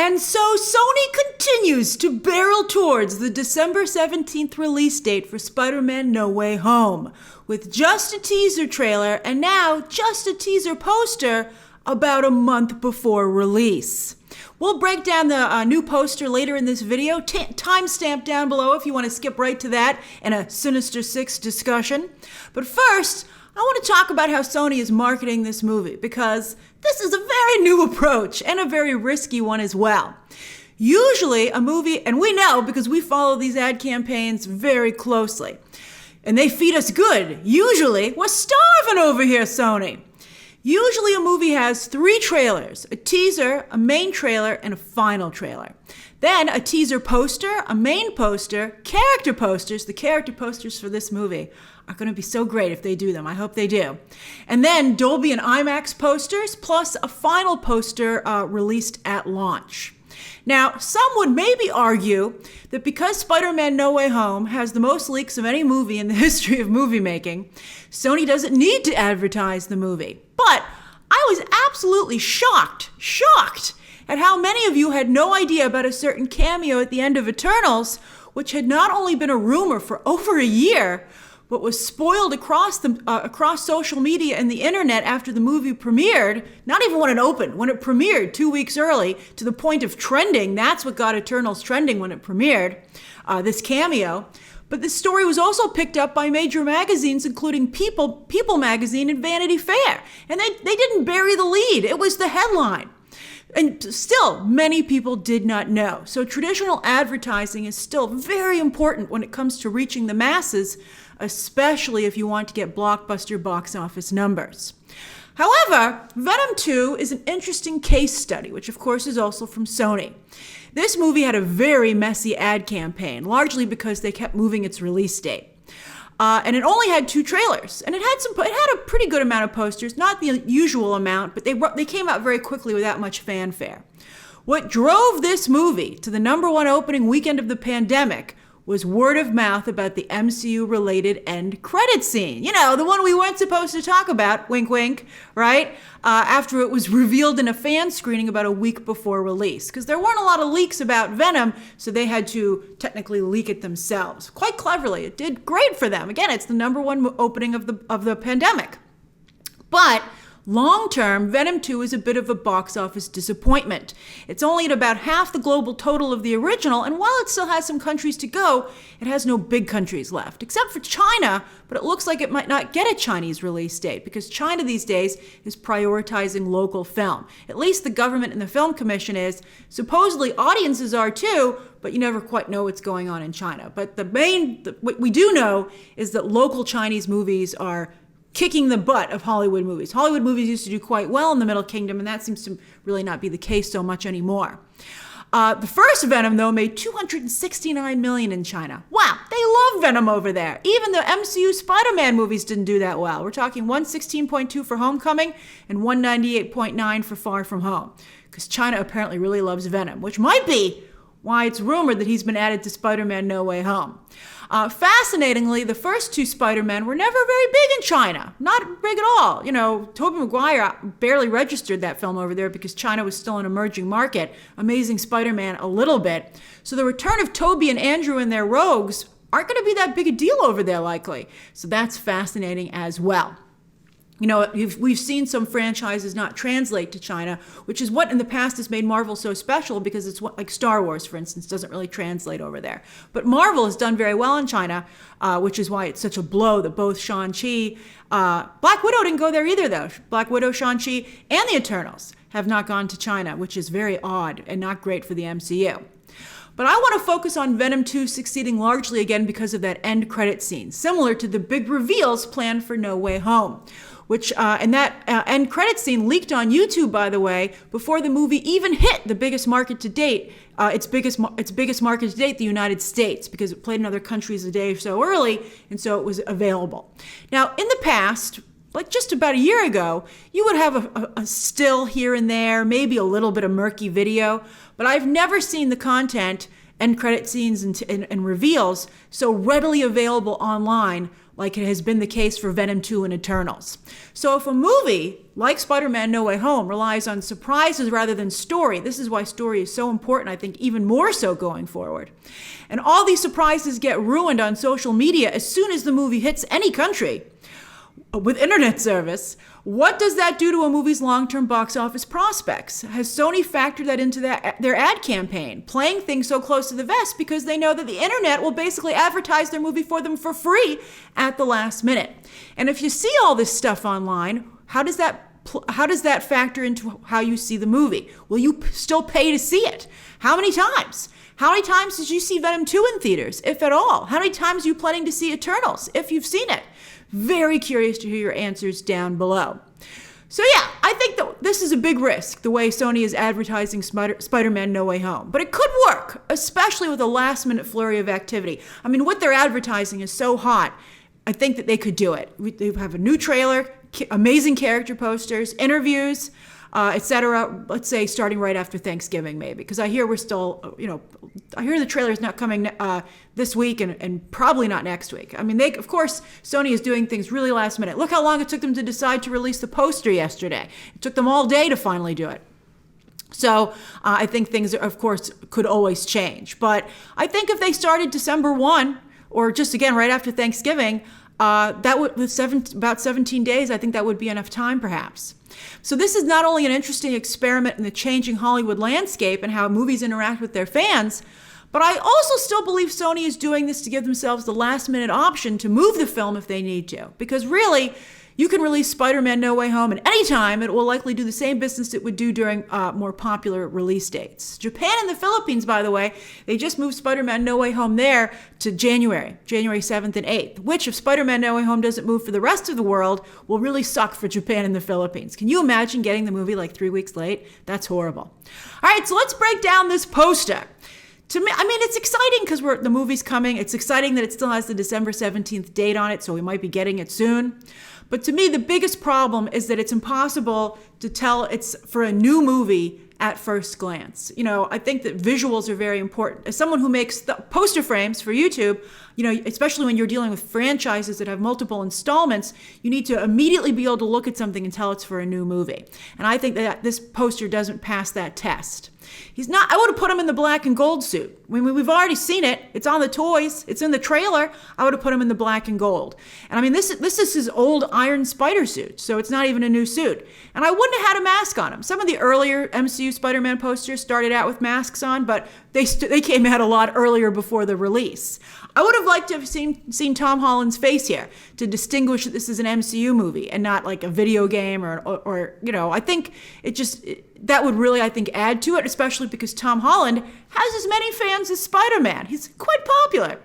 And so Sony continues to barrel towards the December 17th release date for Spider-Man No Way Home, with just a teaser trailer and now just a teaser poster about a month before release. We'll break down the new poster later in this video, timestamp down below if you want to skip right to that and a Sinister Six discussion. But first, I want to talk about how Sony is marketing this movie, because this is a very new approach and a very risky one as well. Usually a movie, and we know because we follow these ad campaigns very closely, and they feed us good. Usually, we're starving over here, Sony. Usually a movie has 3 trailers: a teaser, a main trailer, and a final trailer. Then a teaser poster, a main poster, character posters. The character posters for this movie are going to be so great if they do them. I hope they do. And then Dolby and IMAX posters, plus a final poster released at launch. Now, some would maybe argue that because Spider-Man No Way Home has the most leaks of any movie in the history of movie making, Sony doesn't need to advertise the movie. But I was absolutely shocked at how many of you had no idea about a certain cameo at the end of Eternals, which had not only been a rumor for over a year, but was spoiled across social media and the internet after the movie premiered, not even when it opened, when it premiered 2 weeks early, to the point of trending. That's what got Eternals trending when it premiered, this cameo. But this story was also picked up by major magazines, including People magazine and Vanity Fair. And they didn't bury the lead. It was the headline. And still, many people did not know. So traditional advertising is still very important when it comes to reaching the masses, especially if you want to get blockbuster box office numbers. However, Venom 2 is an interesting case study, which of course is also from Sony. This movie had a very messy ad campaign, largely because they kept moving its release date. And it only had 2 trailers, and it had a pretty good amount of posters, not the usual amount, but they came out very quickly without much fanfare. What drove this movie to the #1 opening weekend of the pandemic was word of mouth about the MCU-related end credit scene. You know, the one we weren't supposed to talk about, wink wink, right? After it was revealed in a fan screening about a week before release. Because there weren't a lot of leaks about Venom, so they had to technically leak it themselves. Quite cleverly, it did great for them. Again, it's the #1 opening of the pandemic. But long-term, Venom 2 is a bit of a box office disappointment. It's only at about half the global total of the original, and while it still has some countries to go, it has no big countries left, except for China, but it looks like it might not get a Chinese release date, because China these days is prioritizing local film. At least the government and the film commission is. Supposedly audiences are too, but you never quite know what's going on in China. But what we do know is that local Chinese movies are kicking the butt of Hollywood movies. Hollywood movies used to do quite well in the Middle Kingdom, and that seems to really not be the case so much anymore. The first Venom, though, made $269 million in China. Wow, they love Venom over there. Even the MCU Spider-Man movies didn't do that well. We're talking 116.2 for Homecoming and 198.9 for Far From Home, because China apparently really loves Venom, which might be why it's rumored that he's been added to Spider-Man No Way Home. Fascinatingly, the first 2 Spider-Men were never very big in China. Not big at all. You know, Tobey Maguire barely registered that film over there because China was still an emerging market. Amazing Spider-Man a little bit. So the return of Tobey and Andrew and their rogues aren't going to be that big a deal over there, likely. So that's fascinating as well. You know, we've seen some franchises not translate to China, which is what in the past has made Marvel so special, because it's what, like Star Wars, for instance, doesn't really translate over there. But Marvel has done very well in China, which is why it's such a blow that both Shang-Chi, Black Widow didn't go there either, though. Black Widow, Shang-Chi, and the Eternals have not gone to China, which is very odd and not great for the MCU. But I want to focus on Venom 2 succeeding largely again because of that end credit scene, similar to the big reveals planned for No Way Home, which and that end credit scene leaked on YouTube, by the way, before the movie even hit the biggest market to date, its biggest market to date, the United States, because it played in other countries a day or so early, and so it was available. Now, in the past, like just about a year ago, you would have a still here and there, maybe a little bit of murky video, but I've never seen the content end credit scenes and reveals so readily available online like it has been the case for Venom 2 and Eternals. So if a movie like Spider-Man No Way Home relies on surprises rather than story, this is why story is so important, I think even more so going forward. And all these surprises get ruined on social media as soon as the movie hits any country with internet service. What does that do to a movie's long-term box office prospects? Has Sony factored that into their ad campaign, playing things so close to the vest because they know that the internet will basically advertise their movie for them for free at the last minute? And if you see all this stuff online, how does that factor into how you see the movie? Will you still pay to see it? How many times? How many times did you see Venom 2 in theaters, if at all? How many times are you planning to see Eternals, if you've seen it? Very curious to hear your answers down below. So yeah, I think that this is a big risk, the way Sony is advertising Spider-Man No Way Home. But it could work, especially with a last-minute flurry of activity. I mean, what they're advertising is so hot, I think that they could do it. They have a new trailer, amazing character posters, interviews, etc. Let's say starting right after Thanksgiving, maybe, because I hear we're still, I hear the trailer is not coming this week and probably not next week. I mean, of course, Sony is doing things really last minute. Look how long it took them to decide to release the poster yesterday. It took them all day to finally do it. So I think things, of course, could always change. But I think if they started December 1, or just again right after Thanksgiving, that would, with about 17 days, I think that would be enough time, perhaps. So this is not only an interesting experiment in the changing Hollywood landscape and how movies interact with their fans, but I also still believe Sony is doing this to give themselves the last-minute option to move the film if they need to. Because really, you can release Spider-Man No Way Home at any time. It will likely do the same business it would do during more popular release dates. Japan and the Philippines, by the way, they just moved Spider-Man No Way Home there to January 7th and 8th, which if Spider-Man No Way Home doesn't move for the rest of the world, will really suck for Japan and the Philippines. Can you imagine getting the movie like 3 weeks late? That's horrible. All right, so let's break down this poster. To me, I mean, it's exciting because the movie's coming. It's exciting that it still has the December 17th date on it, so we might be getting it soon. But to me, the biggest problem is that it's impossible to tell it's for a new movie at first glance. I think that visuals are very important. As someone who makes the poster frames for YouTube, especially when you're dealing with franchises that have multiple installments, you need to immediately be able to look at something and tell it's for a new movie. And I think that this poster doesn't pass that test. I would have put him in the black and gold suit. We've already seen it. It's on the toys. It's in the trailer. I would have put him in the black and gold. And I mean, this is his old Iron Spider suit, so it's not even a new suit. And I wouldn't have had a mask on him. Some of the earlier MCU Spider-Man posters started out with masks on, but they came out a lot earlier before the release. I would have liked to have seen Tom Holland's face here to distinguish that this is an MCU movie and not like a video game or I think that would really, I think, add to it, especially because Tom Holland has as many fans as Spider-Man. He's quite popular.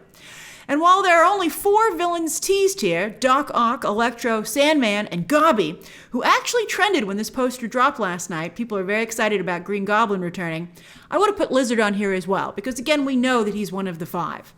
And while there are only 4 villains teased here, Doc Ock, Electro, Sandman, and Gobby, who actually trended when this poster dropped last night, people are very excited about Green Goblin returning, I would have put Lizard on here as well, because again, we know that he's one of the 5.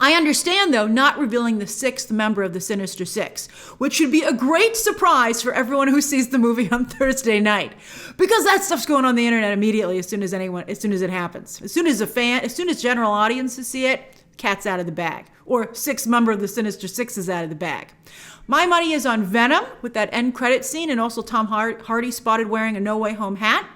I understand, though, not revealing the 6th member of the Sinister Six, which should be a great surprise for everyone who sees the movie on Thursday night, because that stuff's going on the internet immediately as soon as it happens. As soon as general audiences see it, cat's out of the bag, or 6th member of the Sinister Six is out of the bag. My money is on Venom with that end credit scene, and also Tom Hardy spotted wearing a No Way Home hat.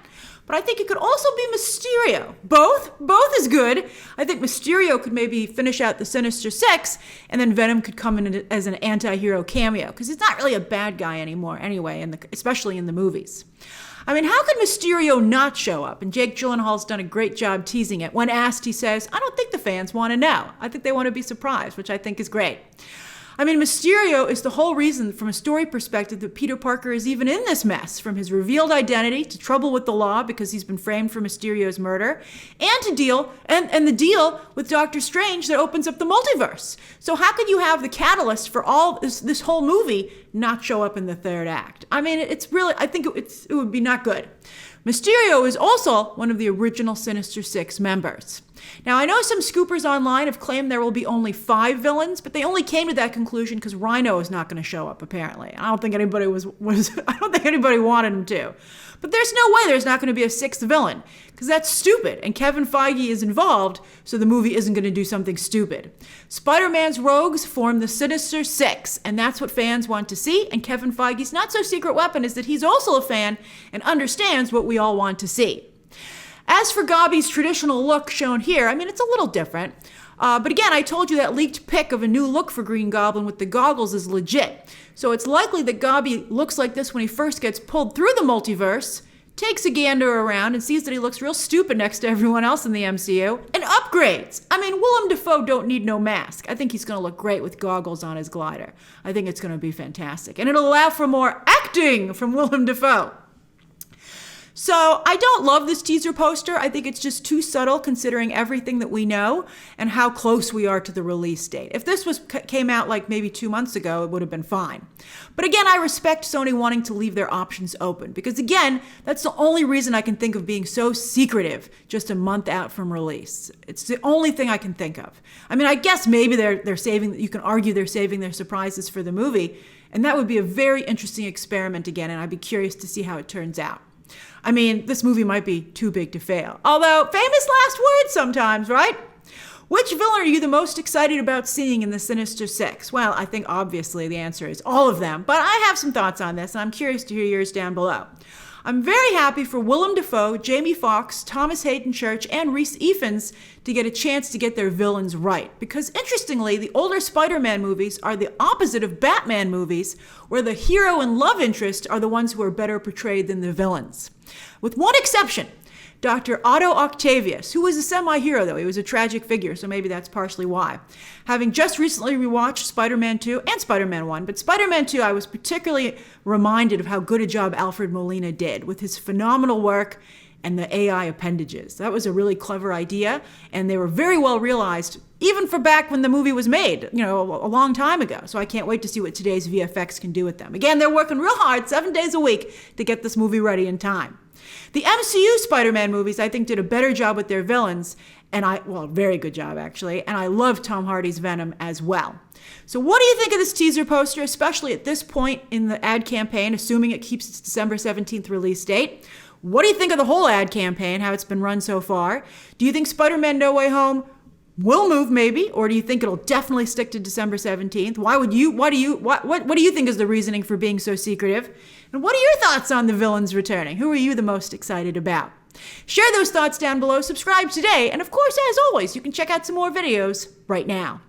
But I think it could also be Mysterio. Both is good. I think Mysterio could maybe finish out the Sinister Six, and then Venom could come in as an anti-hero cameo, because he's not really a bad guy anymore anyway, especially in the movies. I mean, how could Mysterio not show up? And Jake Gyllenhaal's done a great job teasing it. When asked, he says, I don't think the fans want to know. I think they want to be surprised, which I think is great. I mean, Mysterio is the whole reason from a story perspective that Peter Parker is even in this mess, from his revealed identity to trouble with the law because he's been framed for Mysterio's murder, and the deal with Doctor Strange that opens up the multiverse. So how could you have the catalyst for all this whole movie not show up in the 3rd act? I mean, I think it would be not good. Mysterio is also one of the original Sinister Six members. Now, I know some scoopers online have claimed there will be only 5 villains, but they only came to that conclusion because Rhino is not going to show up, apparently. I don't think anybody I don't think anybody wanted him to. But there's no way there's not going to be a sixth villain, because that's stupid, and Kevin Feige is involved, so the movie isn't going to do something stupid. Spider-Man's rogues form the Sinister Six, and that's what fans want to see, and Kevin Feige's not-so-secret weapon is that he's also a fan and understands what we all want to see. As for Gobby's traditional look shown here, I mean, it's a little different. But again, I told you that leaked pic of a new look for Green Goblin with the goggles is legit. So it's likely that Gobby looks like this when he first gets pulled through the multiverse, takes a gander around and sees that he looks real stupid next to everyone else in the MCU, and upgrades. I mean, Willem Dafoe don't need no mask. I think he's going to look great with goggles on his glider. I think it's going to be fantastic. And it'll allow for more acting from Willem Dafoe. So I don't love this teaser poster. I think it's just too subtle considering everything that we know and how close we are to the release date. If this came out like maybe 2 months ago, it would have been fine. But again, I respect Sony wanting to leave their options open because again, that's the only reason I can think of being so secretive just a month out from release. It's the only thing I can think of. I mean, I guess maybe they're saving, you can argue they're saving their surprises for the movie, and that would be a very interesting experiment again, and I'd be curious to see how it turns out. I mean, this movie might be too big to fail. Although, famous last words sometimes, right? Which villain are you the most excited about seeing in the Sinister Six? Well, I think obviously the answer is all of them, but I have some thoughts on this, and I'm curious to hear yours down below. I'm very happy for Willem Dafoe, Jamie Foxx, Thomas Hayden Church, and Rhys Ifans to get a chance to get their villains right. Because interestingly, the older Spider-Man movies are the opposite of Batman movies, where the hero and love interest are the ones who are better portrayed than the villains. With one exception, Dr. Otto Octavius, who was a semi-hero though, he was a tragic figure, so maybe that's partially why. Having just recently rewatched Spider-Man 2 and Spider-Man 1, but Spider-Man 2 I was particularly reminded of how good a job Alfred Molina did with his phenomenal work and the AI appendages. That was a really clever idea, and they were very well realized, even for back when the movie was made, you know, a long time ago. So I can't wait to see what today's VFX can do with them. Again, they're working real hard, 7 days a week, to get this movie ready in time. The MCU Spider-Man movies, I think, did a better job with their villains, and very good job, actually, and I love Tom Hardy's Venom as well. So what do you think of this teaser poster, especially at this point in the ad campaign, assuming it keeps its December 17th release date? What do you think of the whole ad campaign, how it's been run so far? Do you think Spider-Man No Way Home will move maybe, or do you think it'll definitely stick to December 17th? What do you think is the reasoning for being so secretive? And what are your thoughts on the villains returning? Who are you the most excited about? Share those thoughts down below, subscribe today, and of course, as always, you can check out some more videos right now.